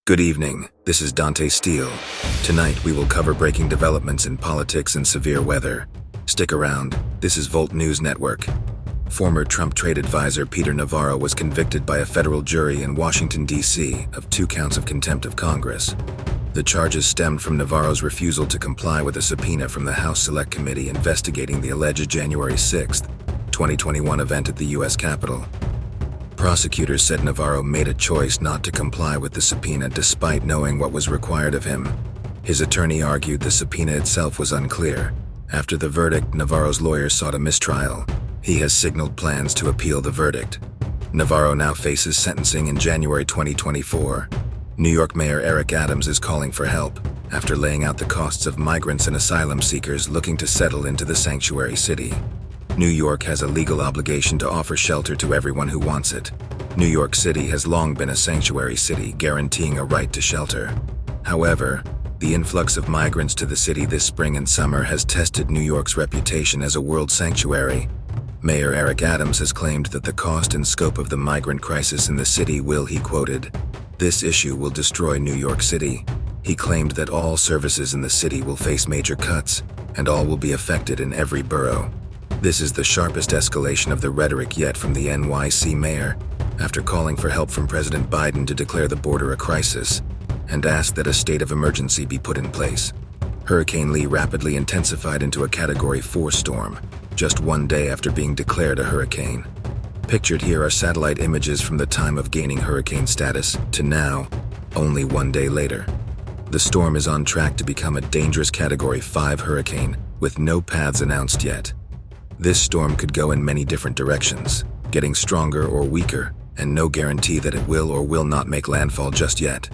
Good evening, this is Dante Steele. Tonight we will cover breaking developments in politics and severe weather. Stick around, this is Volt News Network. Former Trump trade advisor Peter Navarro was convicted by a federal jury in Washington, D.C. of 2 counts of contempt of Congress. The charges stemmed from Navarro's refusal to comply with a subpoena from the House Select Committee investigating the alleged January 6, 2021 event at the U.S. Capitol. Prosecutors said Navarro made a choice not to comply with the subpoena despite knowing what was required of him. His attorney argued the subpoena itself was unclear. After the verdict, Navarro's lawyers sought a mistrial. He has signaled plans to appeal the verdict. Navarro now faces sentencing in January 2024. New York Mayor Eric Adams is calling for help after laying out the costs of migrants and asylum seekers looking to settle into the sanctuary city. New York has a legal obligation to offer shelter to everyone who wants it. New York City has long been a sanctuary city, guaranteeing a right to shelter. However, the influx of migrants to the city this spring and summer has tested New York's reputation as a world sanctuary. Mayor Eric Adams has claimed that the cost and scope of the migrant crisis in the city will, he quoted, "This issue will destroy New York City." He claimed that all services in the city will face major cuts, and all will be affected in every borough. This is the sharpest escalation of the rhetoric yet from the NYC mayor, after calling for help from President Biden to declare the border a crisis, and asked that a state of emergency be put in place. Hurricane Lee rapidly intensified into a Category 4 storm, just 1 day after being declared a hurricane. Pictured here are satellite images from the time of gaining hurricane status to now, only 1 day later. The storm is on track to become a dangerous Category 5 hurricane, with no paths announced yet. This storm could go in many different directions, getting stronger or weaker, and no guarantee that it will or will not make landfall just yet.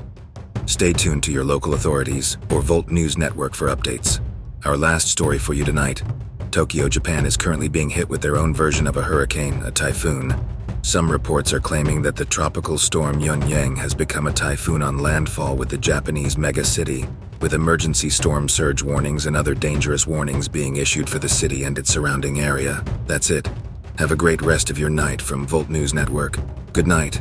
Stay tuned to your local authorities or Volt News Network for updates. Our last story for you tonight. Tokyo, Japan is currently being hit with their own version of a hurricane, a typhoon. Some reports are claiming that the tropical storm Yun-Yang has become a typhoon on landfall with the Japanese megacity, with emergency storm surge warnings and other dangerous warnings being issued for the city and its surrounding area. That's it. Have a great rest of your night from Volt News Network. Good night.